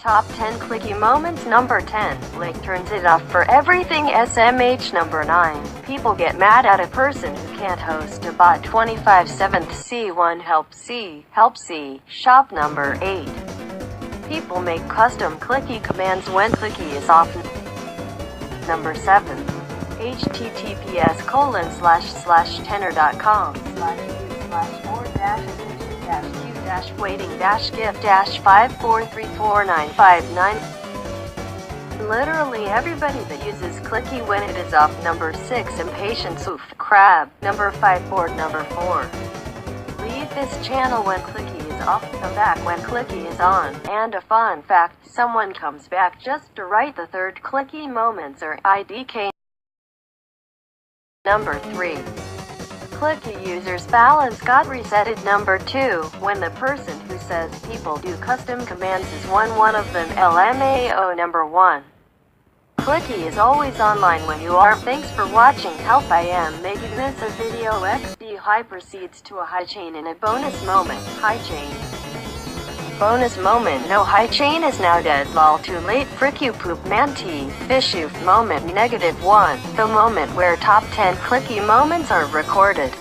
Top 10 clicky moments. Number 10. Blake turns it off for everything. SMH. Number 9. People get mad at a person who can't host a bot. 25. 7th. C1. Help C. Help C. Shop. Number 8. People make custom clicky commands when clicky is off. Number 7. https://tenor.com/user/4-q-waiting-gift-5434959. Literally everybody that uses clicky when it is off. Number 6. Impatience. Oof. Crab. Number 5. Board. Number 4. Leave this channel when clicky is off, come back when clicky is on. And a fun fact, someone comes back just to write the third clicky moments or IDK. Number 3. Clicky users' balance got resetted. Number 2. When the person who says people do custom commands is one of them. LMAO. Number 1. Clicky is always online when you are. Thanks for watching. Help I am making this a video. XD high proceeds to a high chain in a bonus moment. High chain. Bonus moment. No high chain is now dead. Lol. Too late. Frick you poop man. T. Fishoof moment. -1. The moment where top 10 clicky moments are recorded.